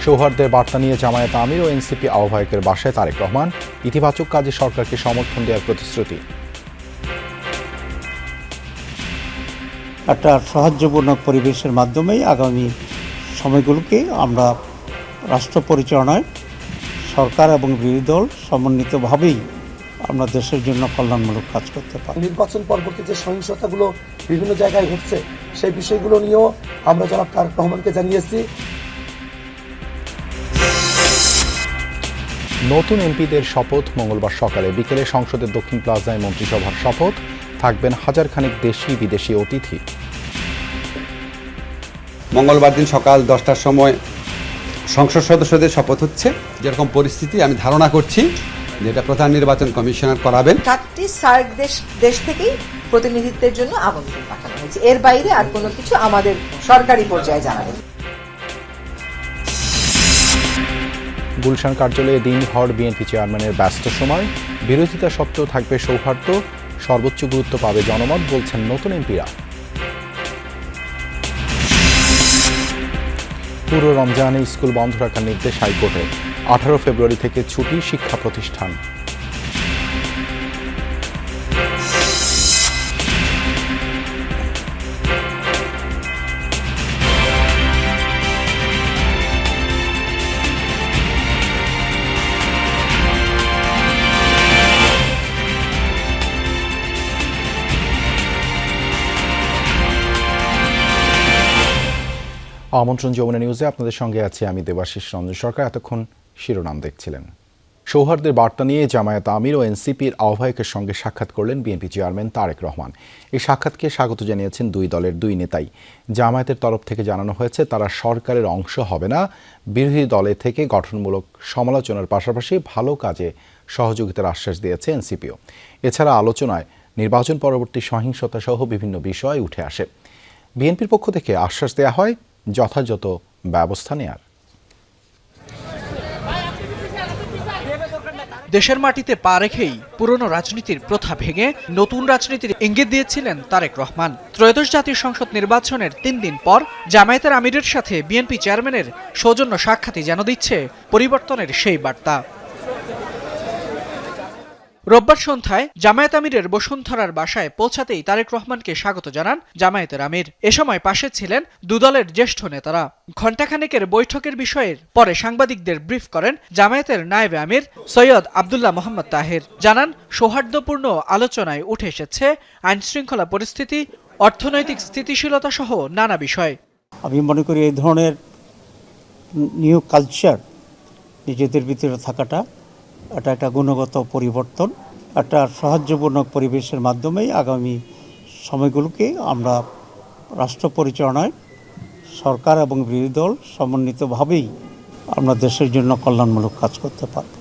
সৌহার্দ্যের বার্তা নিয়ে জামায়াত আমির ও এনসিপি আহ্বায়কের বাসায় তারেক রহমান, ইতিবাচক কাজে সরকারকে সমর্থন দেওয়ার প্রতিশ্রুতি। একটা সাহায্যপূর্ণ পরিবেশের মাধ্যমেই আগামী সময়গুলোকে আমরা রাষ্ট্র পরিচালনায় সরকার এবং বিরোধী দল সমন্বিতভাবেই আমরা দেশের জন্য কল্যাণমূলক কাজ করতে পারি। নির্বাচন পরবর্তী যে সহিংসতাগুলো বিভিন্ন জায়গায় ঘটছে সেই বিষয়গুলো নিয়েও আমরা জনাব তারেক রহমানকে জানিয়েছি। নতুন এমপিদের শপথ মঙ্গলবার সকালে। বিকেলে সংসদের দক্ষিণ প্লাজায় মন্ত্রিসভার শপথ, থাকবেন হাজারখানেক দেশি বিদেশি অতিথি। মঙ্গলবার দিন সকাল 10টার সময় সংসদ সদস্যদের শপথ হচ্ছে। যেরকম পরিস্থিতি আমি ধারণা করছি যেটা প্রধান নির্বাচন কমিশনার করাবেন। 7টি সার্ক দেশ থেকেই প্রতিনিধিত্বের জন্য আমন্ত্রণ পাঠানো হয়েছে। এর বাইরে আর কোনো কিছু আমাদের সরকারি পর্যায়ে জানা নেই। গুলশান কার্যালয়ে দিনভর বিএনপি চেয়ারম্যানের ব্যস্ত সময়। বিরোধিতা সত্ত্বেও থাকবে সৌহার্দ্য, সর্বোচ্চ গুরুত্ব পাবে জনমত, বলছেন নতুন এমপিরা। পুরো রমজানে স্কুল বন্ধ রাখার নির্দেশ হাইকোর্টের। 18 ফেব্রুয়ারি থেকে ছুটি শিক্ষা প্রতিষ্ঠান। আমন্ত্রণ যমুনা নিউজে আপনাদের সঙ্গে আছি আমি দেবাশিস রঞ্জন সরকার। এতক্ষণ শিরোনাম দেখছিলেন। সৌহার্দ্যের বার্তা নিয়ে জামায়াত আমির ও এনসিপির আহ্বায়কের সঙ্গে সাক্ষাৎ করলেন বিএনপি চেয়ারম্যান তারেক রহমান। এই সাক্ষাৎকে স্বাগত জানিয়েছেন দুই দলের দুই নেতাই। জামায়াতের তরফ থেকে জানানো হয়েছে তারা সরকারের অংশ হবে না, বিরোধী দলে থেকে গঠনমূলক সমালোচনার পাশাপাশি ভালো কাজে সহযোগিতার আশ্বাস দিয়েছে এনসিপিও। এছাড়া আলোচনায় নির্বাচন পরবর্তী সহিংসতা সহ বিভিন্ন বিষয় উঠে আসে। বিএনপির পক্ষ থেকে আশ্বাস দেওয়া হয় যথাযথ ব্যবস্থা নেয়ার। দেশের মাটিতে পা রেখেই পুরনো রাজনীতির প্রথা ভেঙে নতুন রাজনীতির ইঙ্গিত দিয়েছিলেন তারেক রহমান। ত্রয়োদশ জাতীয় সংসদ নির্বাচনের 3 দিন পর জামায়াতের আমিরের সাথে বিএনপি চেয়ারম্যানের সৌজন্য সাক্ষাৎই যেন দিচ্ছে পরিবর্তনের সেই বার্তা। রোববার সন্ধ্যায় জামায়াত আমিরের বসুন্ধরার বাসায় পৌঁছাতেই তারেক রহমানকে স্বাগত জানান জামায়াতের আমির। এ সময় পাশে ছিলেন দুদলের জ্যেষ্ঠ নেতারা। ঘণ্টাখানেকের বৈঠকের বিষয়ের পরে সাংবাদিকদের ব্রিফ করেন জামায়াতের নায়েবে আমির সৈয়দ আব্দুল্লাহ মোহাম্মদ তাহের। জানান সৌহার্দ্যপূর্ণ আলোচনায় উঠে এসেছে আইন শৃঙ্খলা পরিস্থিতি, অর্থনৈতিক স্থিতিশীলতা সহ নানা বিষয়। আমি মনে করি এই ধরনের নিউ কালচার নিজেদের ভিতরে থাকাটা এটা একটা গুণগত পরিবর্তন। একটা সাহায্যপূর্ণ পরিবেশের মাধ্যমেই আগামী সময়গুলোকে আমরা রাষ্ট্র পরিচালনায় সরকার এবং বিরোধী দল সমন্বিতভাবেই আমরা দেশের জন্য কল্যাণমূলক কাজ করতে পারব।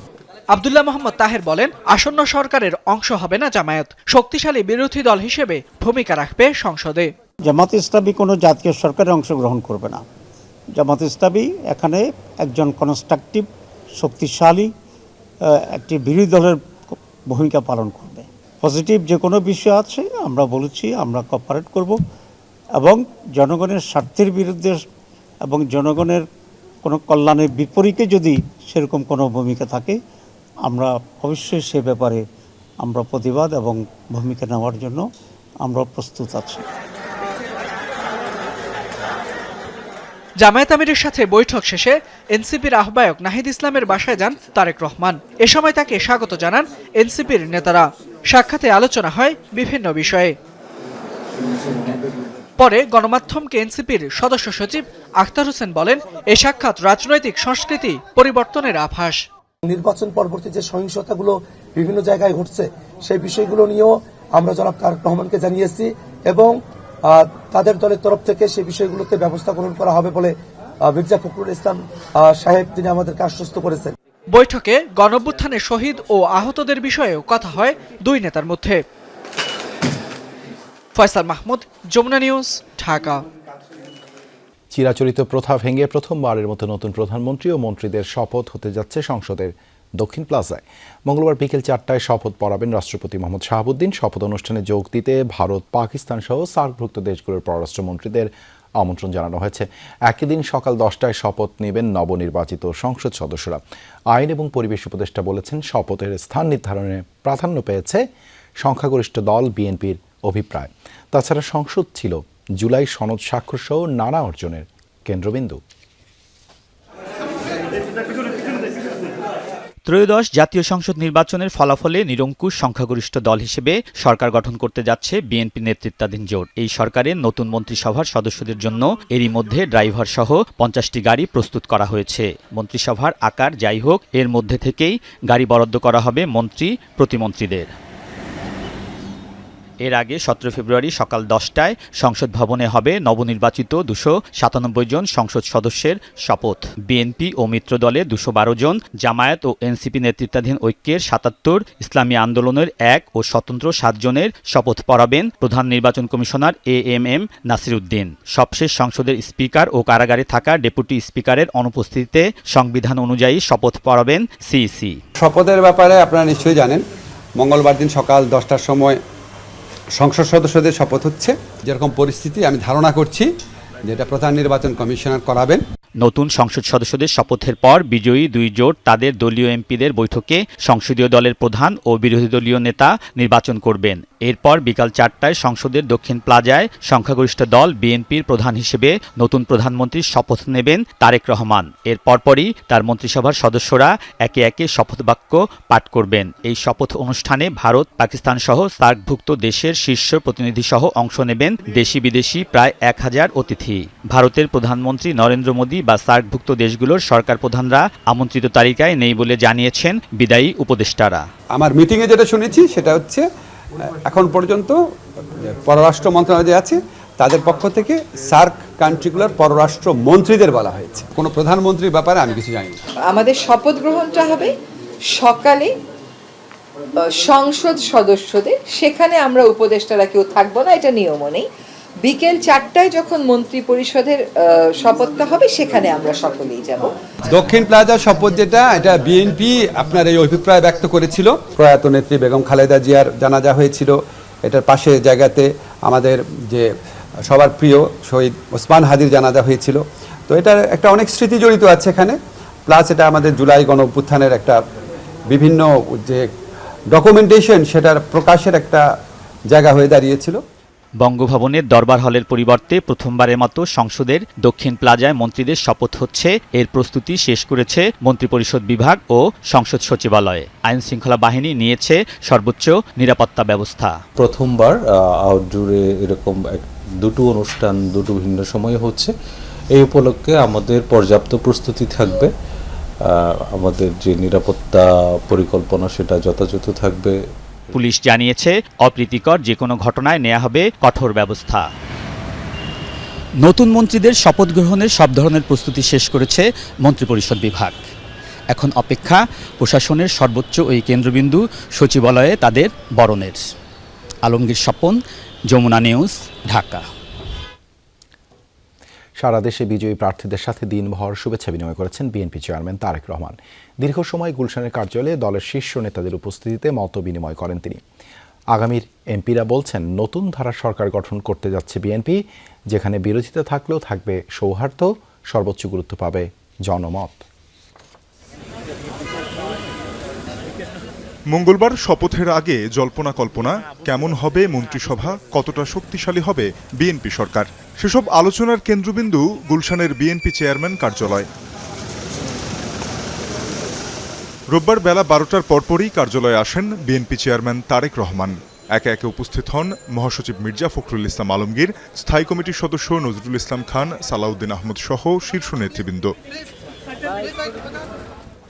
আব্দুল্লাহ মোহাম্মদ তাহের বলেন, আসন্ন সরকারের অংশ হবে না জামায়াত, শক্তিশালী বিরোধী দল হিসেবে ভূমিকা রাখবে সংসদে। জামাত ইসলামী কোনো জাতীয় সরকারে অংশগ্রহণ করবে না। জামাত ইসলামী এখানে একজন কনস্ট্রাকটিভ শক্তিশালী একটি বিরোধী দলের ভূমিকা পালন করবে। পজিটিভ যে কোনো বিষয় আছে আমরা বলেছি আমরা কোঅপারেট করব এবং জনগণের স্বার্থের বিরুদ্ধে এবং জনগণের কোনো কল্যাণের বিপরীতে যদি সেরকম কোনো ভূমিকা থাকে আমরা অবশ্যই সে ব্যাপারে আমরা প্রতিবাদ এবং ভূমিকা নেওয়ার জন্য আমরা প্রস্তুত আছি। জামায়াত আমিরের সাথে বৈঠক শেষে এনসিপির আহ্বায়ক নাহিদ ইসলামের বাসায় যান তারেক রহমান। এ সময় তাকে স্বাগত জানান এনসিপির নেতারা। সাক্ষাতে আলোচনা হয় বিভিন্ন বিষয়ে। পরে গণমাধ্যমকে এনসিপির সদস্য সচিব আখতার হোসেন বলেন, এ সাক্ষাৎ রাজনৈতিক সংস্কৃতি পরিবর্তনের আভাস। নির্বাচন পরবর্তী যে সহিংসতাগুলো বিভিন্ন জায়গায় ঘটছে সেই বিষয়গুলো নিয়েও আমরা জনাব তারেক রহমানকে জানিয়েছি এবং তাদের দলের তরফ থেকে সেই বিষয়গুলোতে ব্যবস্থা গ্রহণ করা হবে বলে মির্জা ফখরুল ইসলাম সাহেব তিনি আমাদেরকে আশ্বস্ত করেছেন। বৈঠকে গণঅভ্যুত্থানে শহীদ ও আহতদের বিষয়েও কথা হয় দুই নেতার মধ্যে। ফয়সাল মাহমুদ, যমুনা নিউজ, ঢাকা। চিরাচরিত প্রথা ভেঙে প্রথমবারের মতো নতুন প্রধানমন্ত্রী ও মন্ত্রীদের শপথ হতে যাচ্ছে সংসদের দক্ষিণ প্লাজায়। মঙ্গলবার বিকেল 4টায় শপথ পড়াবেন রাষ্ট্রপতি মোহাম্মদ শাহাবুদ্দিন। শপথ অনুষ্ঠানে যোগ দিতে ভারত, পাকিস্তান সহ সার্কভুক্ত দেশগুলোর পররাষ্ট্রমন্ত্রীদের আমন্ত্রণ জানানো হয়েছে। একই দিন সকাল 10টায় শপথ নেবেন নবনির্বাচিত সংসদ সদস্যরা। আইন এবং পরিবেশ উপদেষ্টা বলেছেন, শপথের স্থান নির্ধারণে প্রাধান্য পেয়েছে সংখ্যাগরিষ্ঠ দল বিএনপির অভিপ্রায়। তাছাড়া সংসদ ছিল জুলাই সনদ স্বাক্ষর সহ নানা অর্জনের কেন্দ্রবিন্দু। ত্রয়োদশ জাতীয় সংসদ নির্বাচনের ফলাফলে নিরঙ্কুশ সংখ্যাগরিষ্ঠ দল হিসেবে সরকার গঠন করতে যাচ্ছে বিএনপি নেতৃত্বাধীন জোট। এই সরকারের নতুন মন্ত্রিসভার সদস্যদের জন্য এরই মধ্যে ড্রাইভার সহ 50টি গাড়ি প্রস্তুত করা হয়েছে। মন্ত্রিসভার আকার যাই হোক, এর মধ্যে থেকেই গাড়ি বরাদ্দ করা হবে মন্ত্রী প্রতিমন্ত্রীদের। এর আগে 17 ফেব্রুয়ারি সকাল 10টায় সংসদ ভবনে হবে নবনির্বাচিত 297 জন সংসদ সদস্যের শপথ। বিএনপি ও মিত্র দলে 212 জন, জামায়াত ও এনসিপি নেতৃত্বাধীন ঐক্যের 77, ইসলামী আন্দোলনের 1 ও স্বতন্ত্র 7 জনের শপথ পড়াবেন প্রধান নির্বাচন কমিশনার এএমএম নাসির উদ্দিন। সবশেষ সংসদের স্পিকার ও কারাগারে থাকা ডেপুটি স্পিকারের অনুপস্থিতিতে সংবিধান অনুযায়ী শপথ পড়াবেন সিইসি। শপথের ব্যাপারে আপনারা নিশ্চয়ই জানেন, মঙ্গলবার দিন সকাল 10টার সময় সংসদ সদস্যদের শপথ হচ্ছে। যেরকম পরিস্থিতি আমি ধারণা করছি যেটা প্রধান নির্বাচন কমিশনার করাবেন। নতুন সংসদ সদস্যদের শপথের পর বিজয়ী দুই জোট তাদের দলীয় এমপিদের বৈঠকে সংসদীয় দলের প্রধান ও বিরোধী দলীয় নেতা নির্বাচন করবেন। এরপর বিকাল 4টায় সংসদের দক্ষিণ প্লাজায় সংখ্যাগরিষ্ঠ দল বিএনপির প্রধান হিসেবে নতুন প্রধানমন্ত্রীর শপথ নেবেন তারেক রহমান। এর পরপরই তার মন্ত্রিসভার সদস্যরা একে একে শপথ বাক্য পাঠ করবেন। এই শপথ অনুষ্ঠানে ভারত, পাকিস্তান সহ সার্কভুক্ত দেশের শীর্ষ প্রতিনিধি সহ অংশ নেবেন দেশি বিদেশি প্রায় 1000 অতিথি। ভারতের প্রধানমন্ত্রী নরেন্দ্র মোদী বা সার্কভুক্ত দেশগুলোর সরকার প্রধানরা আমন্ত্রিত তালিকায় নেই বলে জানিয়েছেন বিদায়ী উপদেষ্টারা। আমার মিটিংয়ে যেটা শুনেছি সেটা হচ্ছে এখন পর্যন্ত পররাষ্ট্র মন্ত্রণালয় যে আছে তাদের পক্ষ থেকে সার্ক কান্ট্রিগুলোর পররাষ্ট্র মন্ত্রীদের বলা হয়েছে। কোনো প্রধানমন্ত্রীর ব্যাপারে আমি কিছু জানি না। আমাদের শপথ গ্রহণটা হবে সকালে সংসদ সদস্যদের, সেখানে আমরা উপদেষ্টারা কেউ থাকবো না, এটা নিয়মও নেই। বিকেল 4টায় যখন মন্ত্রী পরিষদের শপথটা হবে সেখানে আমরা সকলেই যাব। দক্ষিণ প্লাজা শপথ যেটা, এটা বিএনপি আপনার এই অভিপ্রায় ব্যক্ত করেছিল। প্রয়াত নেত্রী বেগম খালেদা জিয়ার জানাজা হয়েছিল, এটার পাশে জায়গাতে আমাদের যে সবার প্রিয় শহীদ ওসমান হাদির জানাজা হয়েছিল। তো এটার একটা অনেক স্মৃতি জড়িত আছে এখানে। প্লাস এটা আমাদের জুলাই গণ অভ্যুত্থানের একটা বিভিন্ন যে ডকুমেন্টেশন সেটার প্রকাশের একটা জায়গা হয়ে দাঁড়িয়েছিল। বঙ্গভবনের দরবার হলের পরিবর্তে প্রথমবারের মতো সংসদের দক্ষিণ প্লাজায় মন্ত্রীদের শপথ হচ্ছে। এর প্রস্তুতি শেষ করেছে মন্ত্রিপরিষদ বিভাগ ও সংসদ সচিবালয়। আইন শৃঙ্খলা বাহিনী নিয়েছে সর্বোচ্চ নিরাপত্তা ব্যবস্থা। প্রথমবার আউটডোরে এরকম দুটো অনুষ্ঠান দুটো ভিন্ন সময়ে হচ্ছে। এই উপলক্ষে আমাদের পর্যাপ্ত প্রস্তুতি থাকবে। আমাদের যে নিরাপত্তা পরিকল্পনা সেটা যথাযথ থাকবে। পুলিশ জানিয়েছে, অপ্রীতিকর যে কোনো ঘটনায় নেওয়া হবে কঠোর ব্যবস্থা। নতুন মন্ত্রীদের শপথ গ্রহণের সব ধরনের প্রস্তুতি শেষ করেছে মন্ত্রিপরিষদ বিভাগ। এখন অপেক্ষা প্রশাসনের সর্বোচ্চ ওই কেন্দ্রবিন্দু সচিবালয়ে তাদের বরণের। আলমগীর স্বপন, যমুনা নিউজ, ঢাকা। সারা দেশে বিজয়ী প্রার্থীদের সাথে দিনভর শুভেচ্ছা বিনিময় করেছেন বিএনপি চেয়ারম্যান তারেক রহমান। দীর্ঘ সময় গুলশানের কার্যালয়ে দলের শীর্ষ নেতাদের উপস্থিতিতে মত বিনিময় করেন তিনি। আগামীর এমপিরা বলছেন, নতুন ধারার সরকার গঠন করতে যাচ্ছে বিএনপি, যেখানে বিরোধিতা থাকলেও থাকবে সৌহার্দ্য, সর্বোচ্চ গুরুত্ব পাবে জনমত। মঙ্গলবার শপথের আগে জল্পনা কল্পনা, কেমন হবে মন্ত্রিসভা, কতটা শক্তিশালী হবে বিএনপি সরকার, সেসব আলোচনার কেন্দ্রবিন্দু গুলশানের বিএনপি চেয়ারম্যান কার্যালয়। রোববার বেলা 12টার পরপরই কার্যালয়ে আসেন বিএনপি চেয়ারম্যান তারেক রহমান। একে একে উপস্থিত হন মহাসচিব মির্জা ফখরুল ইসলাম আলমগীর, স্থায়ী কমিটির সদস্য নজরুল ইসলাম খান, সালাউদ্দিন আহমদ সহ শীর্ষ নেতৃবৃন্দ।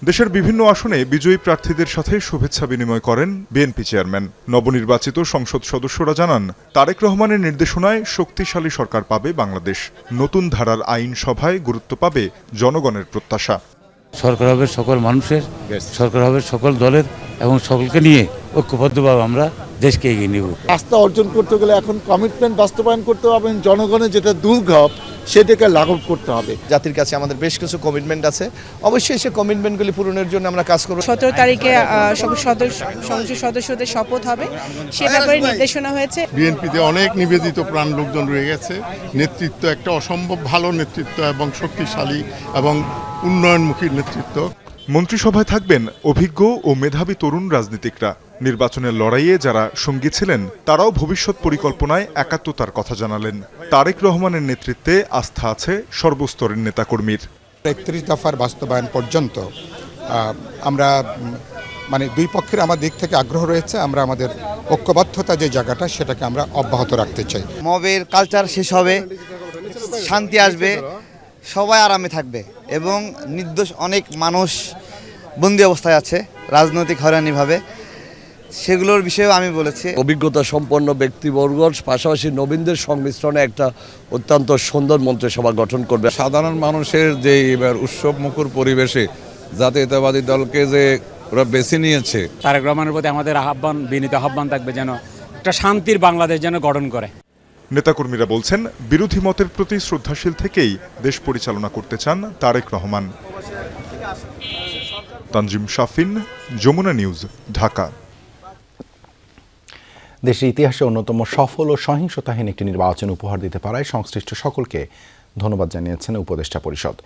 দেশের বিভিন্ন আসনে বিজয়ী প্রার্থীদের সাথে শুভেচ্ছা বিনিময় করেন বিএনপি চেয়ারম্যান। নবনির্বাচিত সংসদ সদস্যরা জানান, তারেক রহমানের নির্দেশনায় শক্তিশালী সরকার পাবে বাংলাদেশ। নতুন ধারার আইন সভায় গুরুত্ব পাবে জনগণের প্রত্যাশা। সরকার হবে সকল মানুষের, সরকার হবে সকল দলের এবং সকলকে নিয়ে ঐক্যবদ্ধভাবে আমরা দেশকে এগিয়ে নেব। আস্থা অর্জন করতে গেলে এখন কমিটমেন্ট বাস্তবায়ন করতে হবে। জনগণের যেটা দুর্ভোগ সেটাকে লাঘব করতে হবে। জাতির কাছে আমাদের বেশ কিছু কমিটমেন্ট আছে, অবশ্যই সেই কমিটমেন্টগুলি পূরণের জন্য আমরা কাজ করব। 17 তারিখে সংসদ সদস্যদের শপথ হবে, সে ব্যাপারে নির্দেশনা হয়েছে। বিএনপিতে অনেক নিবেদিত প্রাণ লোকজন রয়ে গেছে, নেতৃত্ব একটা অসম্ভব ভালো নেতৃত্ব এবং শক্তিশালী এবং উন্নয়নমুখী নেতৃত্ব। মন্ত্রিসভায় থাকবেন অভিজ্ঞ ও মেধাবী তরুণ রাজনীতিকরা। নির্বাচনের লড়াইয়ে যারা সঙ্গী ছিলেন তারাও ভবিষ্যৎ পরিকল্পনায় একাত্মতার কথা জানালেন। তারেক রহমানের নেতৃত্বে আস্থা আছে সর্বস্তরের নেতাকর্মীর। 31 দফার বাস্তবায়ন পর্যন্ত আমরা দুই পক্ষের আমার দিক থেকে আগ্রহ রয়েছে, আমরা আমাদের ঐক্যবদ্ধতা যে জায়গাটা সেটাকে আমরা অব্যাহত রাখতে চাই। মবের কালচার শেষ হবে, শান্তি আসবে, সবাই আরামে থাকবে এবং নির্দোষ অনেক মানুষ বন্দী অবস্থায় আছে রাজনৈতিক হয়রানিভাবে, সেগুলোর বিষয়েও আমি বলেছি। অভিজ্ঞতা সম্পন্ন ব্যক্তিবর্গ পাশাপাশি নবীনদের সংমিশ্রণে একটা অত্যন্ত সুন্দর মন্ত্রিসভা গঠন করবে। সাধারণ মানুষের যে এবার উৎসব মুখর পরিবেশে জাতীয়তাবাদী দলকে যে ওরা বেছে নিয়েছে, তারেক রহমানের প্রতি আমাদের বিনীত আহ্বান থাকবে যেন একটা শান্তির বাংলাদেশ যেন গঠন করে। নেতাকর্মীরা বলছেন, বিরোধী মতের প্রতি শ্রদ্ধাশীল থেকেই দেশ পরিচালনা করতে চান তারেক রহমান। তানজিম শাফিন, যমুনা নিউজ, ঢাকা। দেশের ইতিহাসে অন্যতম সফল ও সহিংসতাহীন একটি নির্বাচন উপহার দিতে পারায় সংশ্লিষ্ট সকলকে ধন্যবাদ জানিয়েছেন উপদেষ্টা পরিষদ।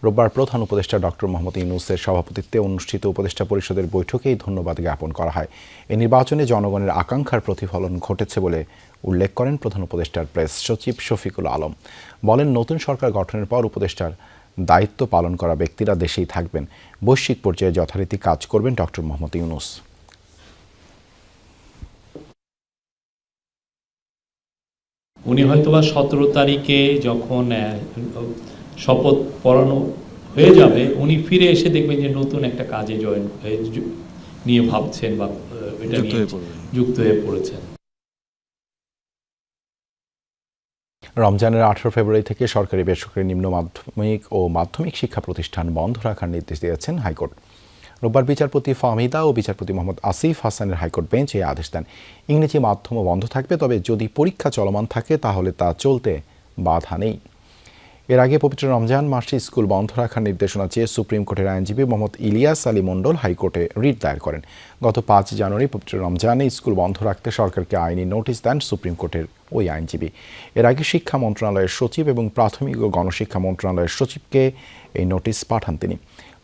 রোববার প্রধান উপদেষ্টা ডক্টর মোহাম্মদ ইউনূসের সভাপতিত্বে অনুষ্ঠিত উপদেষ্টা পরিষদের বৈঠকেই ধন্যবাদ জ্ঞাপন করা হয়। এই নির্বাচনে জনগণের আকাঙ্ক্ষার প্রতিফলন ঘটেছে বলে উল্লেখ করেন প্রধান উপদেষ্টার প্রেস সচিব শফিকুল আলম। বলেন, নতুন সরকার গঠনের পর উপদেষ্টার দায়িত্ব পালন করা ব্যক্তিরা দেশেই থাকবেন। বৈশ্বিক পর্যায়ে যথারীতি কাজ করবেন ডক্টর মোহাম্মদ ইউনূস। উনি হয়তোবা 17 তারিখে যখন শপথ পড়ানো হয়ে যাবে, উনি ফিরে এসে দেখবেন যে নতুন একটা কাজে নিয়ে ভাবছেন বা এটা নিয়ে যুক্ত হয়ে পড়েছেন। রমজানের 18 ফেব্রুয়ারি থেকে সরকারি বেসরকারি নিম্ন মাধ্যমিক ও মাধ্যমিক শিক্ষা প্রতিষ্ঠান বন্ধ রাখার নির্দেশ দিয়েছেন হাইকোর্ট। রোববার বিচারপতি ফাহমিদা ও বিচারপতি মোহাম্মদ আসিফ হাসানের হাইকোর্ট বেঞ্চ এই আদেশ দেন। ইংরেজি মাধ্যমও বন্ধ থাকবে, তবে যদি পরীক্ষা চলমান থাকে তাহলে তা চলতে বাধা নেই। এর আগে পবিত্র রমজান মাসে স্কুল বন্ধ রাখার নির্দেশনা চেয়ে সুপ্রিম কোর্টের আইনজীবী মোহাম্মদ ইলিয়াস আলী মণ্ডল হাইকোর্টে রিট দায়ের করেন। গত 5 জানুয়ারি পবিত্র রমজানে স্কুল বন্ধ রাখতে সরকারকে আইনি নোটিশ দেন সুপ্রিম কোর্টের ওই আইনজীবী। এর আগে শিক্ষা মন্ত্রণালয়ের সচিব এবং প্রাথমিক ও গণশিক্ষা মন্ত্রণালয়ের সচিবকে এই নোটিশ পাঠান তিনি।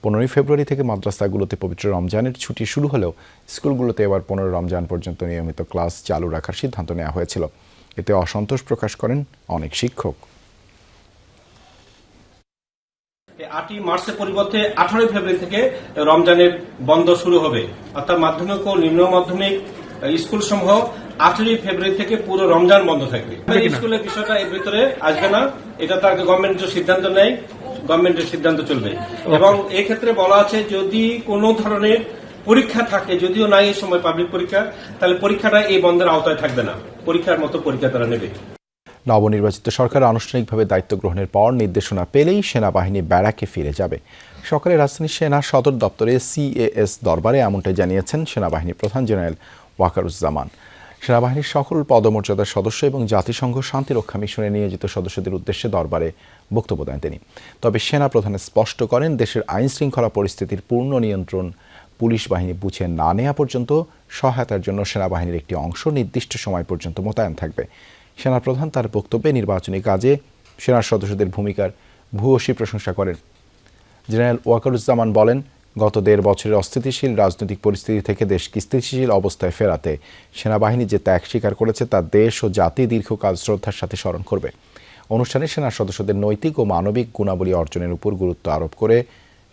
15 ফেব্রুয়ারি থেকে মাদ্রাসাগুলোতে পবিত্র রমজানের ছুটি শুরু হলেও স্কুলগুলোতে এবার 15 রমজান পর্যন্ত নিয়মিত ক্লাস চালু রাখার সিদ্ধান্ত নেওয়া হয়েছিল। এতে অসন্তোষ প্রকাশ করেন অনেক শিক্ষক। 8 মার্চের পরিবর্তে 18 ফেব্রুয়ারি থেকে রমজানের বন্ধ শুরু হবে, অর্থাৎ মাধ্যমিক ও নিম্ন মাধ্যমিক স্কুল সমূহ 18 ফেব্রুয়ারি থেকে পুরো রমজান বন্ধ থাকবে। স্কুলের বিষয়টা এর ভিতরে আসবে না, এটা তার গভর্নমেন্ট সিদ্ধান্ত নেয়, গভর্নমেন্টের সিদ্ধান্ত চলবে। এবং এই ক্ষেত্রে বলা আছে, যদি কোনো ধরনের পরীক্ষা থাকে, যদিও নাই এই সময় পাবলিক পরীক্ষা, তাহলে পরীক্ষাটা এই বন্ধের আওতায় থাকবে না, পরীক্ষার মতো পরীক্ষা তারা নেবে। নবনির্বাচিত সরকার আনুষ্ঠানিকভাবে দায়িত্ব গ্রহণের পর নির্দেশনা পেলেই সেনাবাহিনী ব্যারাকে ফিরে যাবে। সকালে রাজধানী সেনা সদর দপ্তরে CAS দরবারে এমনটাই জানিয়েছেন সেনাবাহিনী প্রধান জেনারেল ওয়াকারুজ্জামান। সেনাবাহিনীর সকল পদমর্যাদার সদস্য এবং জাতিসংঘ শান্তিরক্ষা মিশনে নিয়োজিত সদস্যদের উদ্দেশ্যে দরবারে বক্তব্য দেন তিনি। তবে সেনা প্রধান স্পষ্ট করেন, দেশের আইন শৃঙ্খলা পরিস্থিতির পূর্ণ নিয়ন্ত্রণ পুলিশ বাহিনী বুঝে না নেওয়া পর্যন্ত সহায়তার জন্য সেনাবাহিনীর একটি অংশ নির্দিষ্ট সময় পর্যন্ত মোতায়েন থাকবে। সেনাপ্রধান তার বক্তব্যে নির্বাচনী কাজে সেনার সদস্যদের ভূমিকার ভূয়সী প্রশংসা করেন। জেনারেল ওয়াকারুজ্জামান বলেন, গত 1.5 বছরের অস্থিতিশীল রাজনৈতিক পরিস্থিতি থেকে দেশকে স্থিতিশীল অবস্থায় ফেরাতে সেনাবাহিনী যে ত্যাগ স্বীকার করেছে তা দেশ ও জাতি দীর্ঘকাল শ্রদ্ধার সাথে স্মরণ করবে। অনুষ্ঠানে সেনার সদস্যদের নৈতিক ও মানবিক গুণাবলী অর্জনের উপর গুরুত্ব আরোপ করে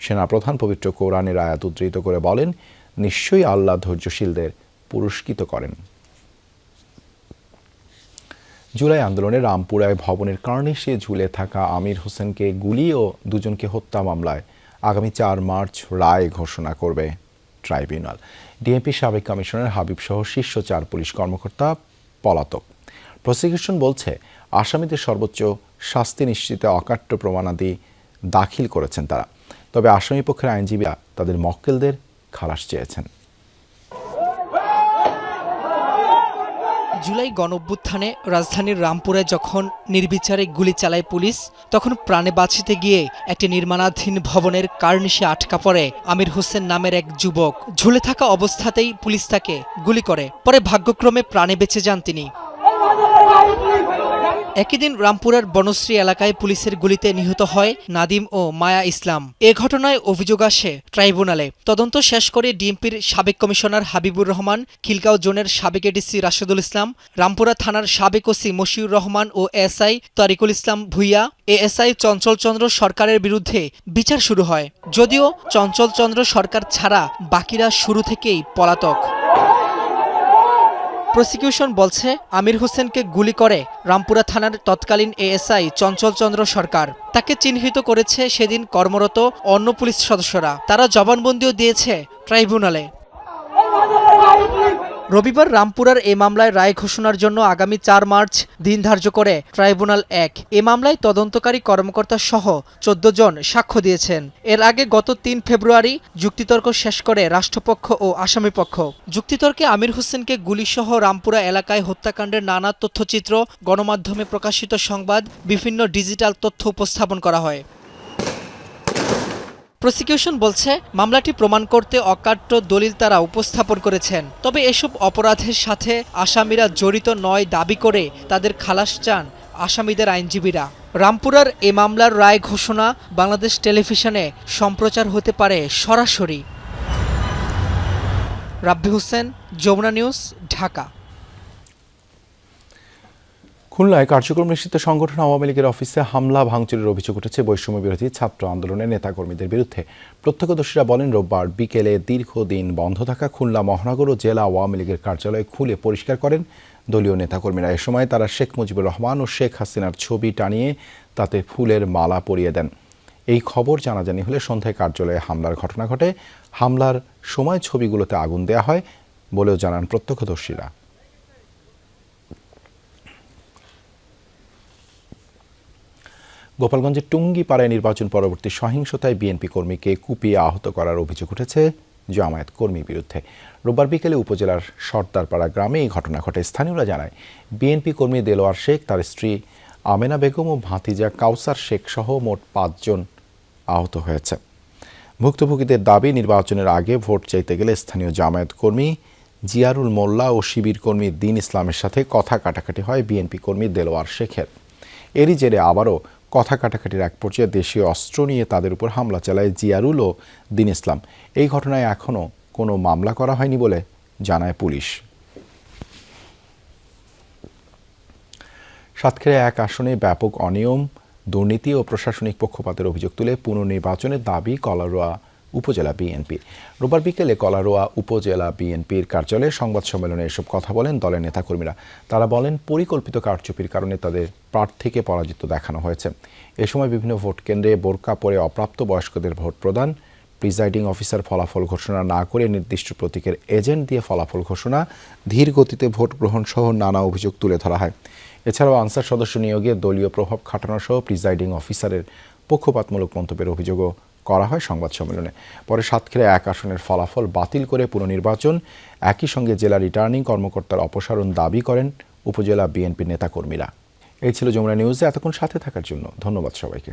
সেনাপ্রধান পবিত্র কোরআনের আয়াত উদ্ধৃত করে বলেন, নিশ্চয়ই আল্লাহ ধৈর্যশীলদের পুরস্কৃত করেন। জুলাই আন্দোলনে রামপুরায় ভবনের কার্নিশে ঝুলে থাকা আমির হোসেনকে গুলি ও 2 জনকে হত্যা মামলায় আগামী 4 মার্চ রায় ঘোষণা করবে ট্রাইব্যুনাল। ডিএমপি সাবেক কমিশনার হাবিব সহ শীর্ষ 4 পুলিশ কর্মকর্তা পলাতক। প্রসিকিউশন বলছে, আসামিদের সর্বোচ্চ শাস্তি নিশ্চিতে অকাট্য প্রমাণাদি দাখিল করেছেন তারা। তবে আসামি পক্ষের আইনজীবীরা তাদের মক্কেলদের খালাস চেয়েছেন। জুলাই গণঅভ্যুত্থানে রাজধানীর রামপুরে যখন নির্বিচারে গুলি চালায় পুলিশ, তখন প্রাণে বাঁচিতে গিয়ে একটি নির্মাণাধীন ভবনের কার্নিশে আটকা পড়ে আমির হোসেন নামের এক যুবক। ঝুলে থাকা অবস্থাতেই পুলিশ তাকে গুলি করে। পরে ভাগ্যক্রমে প্রাণে বেঁচে যান তিনি। একই দিন রামপুরার বনশ্রী এলাকায় পুলিশের গুলিতে নিহত হয় নাদিম ও মায়া ইসলাম। এ ঘটনায় অভিযোগ আসে ট্রাইব্যুনালে। তদন্ত শেষ করে ডিএমপির সাবেক কমিশনার হাবিবুর রহমান, খিলগাঁও জোনের সাবেক এডিসি রাশেদুল ইসলাম, রামপুরা থানার সাবেক ওসি মশিউর রহমান ও এসআই তারিকুল ইসলাম ভুইয়া, এএসআই চঞ্চল চন্দ্র সরকারের বিরুদ্ধে বিচার শুরু হয়। যদিও চঞ্চল চন্দ্র সরকার ছাড়া বাকিরা শুরু থেকেই পলাতক। প্রসিকিউশন বলছে আমির হোসেনকে গুলি করে রামপুরা থানার তৎকালীন এএসআই চঞ্চল চন্দ্র সরকার। তাকে চিহ্নিত করেছে সেদিন কর্মরত অন্য পুলিশ সদস্যরা। তারা জবানবন্দিও দিয়েছে ট্রাইব্যুনালে। রবিবার রামপুরার এ মামলায় রায় ঘোষণার জন্য আগামী ৪ মার্চ দিন ধার্য করে ট্রাইব্যুনাল ১। এ মামলায় তদন্তকারী কর্মকর্তা সহ ১৪ জন সাক্ষ্য দিয়েছেন। এর আগে গত ৩ ফেব্রুয়ারি যুক্তিতর্ক শেষ করে রাষ্ট্রপক্ষ ও আসামিপক্ষ। যুক্তিতর্কে আমির হোসেনকে গুলিসহ রামপুরা এলাকায় হত্যাকাণ্ডের নানা তথ্যচিত্র, গণমাধ্যমে প্রকাশিত সংবাদ, বিভিন্ন ডিজিটাল তথ্য উপস্থাপন করা হয়। প্রসিকিউশন বলছে মামলাটি প্রমাণ করতে অকাট্য দলিল তারা উপস্থাপন করেছেন। তবে এসব অপরাধের সাথে আসামিরা জড়িত নয় দাবি করে তাদের খালাস চান আসামিদের আইনজীবীরা। রামপুরার এ মামলার রায় ঘোষণা বাংলাদেশ টেলিভিশনে সম্প্রচার হতে পারে সরাসরি। রাব্বি হোসেন, যমুনা নিউজ, ঢাকা। খুলনায় কার্যক্রম নিষিদ্ধ সংগঠন আওয়ামী লীগের অফিসে হামলা ভাঙচুরের অভিযোগ উঠেছে বৈষম্য বিরোধী ছাত্র আন্দোলনের নেতাকর্মীদের বিরুদ্ধে। প্রত্যক্ষদর্শীরা বলেন, রোববার বিকেলে দীর্ঘদিন বন্ধ থাকা খুলনা মহানগর ও জেলা আওয়ামী লীগের কার্যালয় খুলে পরিষ্কার করেন দলীয় নেতাকর্মীরা। এ সময় তারা শেখ মুজিবুর রহমান ও শেখ হাসিনার ছবি টানিয়ে তাতে ফুলের মালা পরিয়ে দেন। এই খবর জানাজানি হলে সন্ধ্যায় কার্যালয়ে হামলার ঘটনা ঘটে। হামলার সময় ছবিগুলোতে আগুন দেওয়া হয় বলেও জানান প্রত্যক্ষদর্শীরা। গোপালগঞ্জের টুঙ্গিপাড়ায় নির্বাচন পরবর্তী সহিংসতায় বিএনপি কর্মীকে কুপিয়ে আহত করার অভিযোগ উঠেছে জামায়াত কর্মীর বিরুদ্ধে। রোববার বিকেলে উপজেলার সর্দারপাড়া গ্রামে এই ঘটনা ঘটে। স্থানীয়রা জানায়, বিএনপি কর্মী দেলোয়ার শেখ, তার স্ত্রী আমেনা বেগম ও ভাতিজা কাউসার শেখ সহ মোট ৫ জন আহত হয়েছে। ভুক্তভোগীদের দাবি, নির্বাচনের আগে ভোট চাইতে গেলে স্থানীয় জামায়াত কর্মী জিয়ারুল মোল্লা ও শিবির কর্মী দিন ইসলামের সাথে কথা কাটাকাটি হয় বিএনপি কর্মী দেলোয়ার শেখের। এরই জেরে আবারও কথা কাটাকাটির এক পর্যায়ে দেশীয় অস্ত্র নিয়ে তাদের উপর হামলা চালায় জিয়ারুল ও দিন ইসলাম। এই ঘটনায় এখনও কোনো মামলা করা হয়নি বলে জানায় পুলিশ। সাতক্ষীরা ১ আসনে ব্যাপক অনিয়ম, দুর্নীতি ও প্রশাসনিক পক্ষপাতের অভিযোগ তুলে পুনর্নির্বাচনের দাবি কলারোয়া উপজেলা বিএনপি। রোববার বিকেলে কলারোয়া উপজেলা বিএনপির কার্যালয়ে সংবাদ সম্মেলনে এসব কথা বলেন দলের নেতাকর্মীরা। তারা বলেন, পরিকল্পিত কারচুপির কারণে তাদের প্রার্থীকে পরাজিত দেখানো হয়েছে। এ সময় বিভিন্ন ভোট কেন্দ্রে বোরকা পরে অপ্রাপ্ত বয়স্কদের ভোট প্রদান, প্রিজাইডিং অফিসার ফলাফল ঘোষণা না করে নির্দিষ্ট প্রতীকের এজেন্ট দিয়ে ফলাফল ঘোষণা, ধীর গতিতে ভোট গ্রহণ সহ নানা অভিযোগ তুলে ধরা হয়। এছাড়াও আনসার সদস্য নিয়োগে দলীয় প্রভাব খাটানো সহ প্রিজাইডিং অফিসারের পক্ষপাতমূলক মন্তব্যের অভিযোগও করা হয় সংবাদ সম্মেলনে। পরে সাতক্ষীরা ১ আসনের ফলাফল বাতিল করে পুনর্নির্বাচন, একই সঙ্গে জেলা রিটার্নিং কর্মকর্তার অপসারণ দাবি করেন উপজেলা বিএনপি নেতাকর্মীরা। এই ছিল যমুনা নিউজে। এতক্ষণ সাথে থাকার জন্য ধন্যবাদ সবাইকে।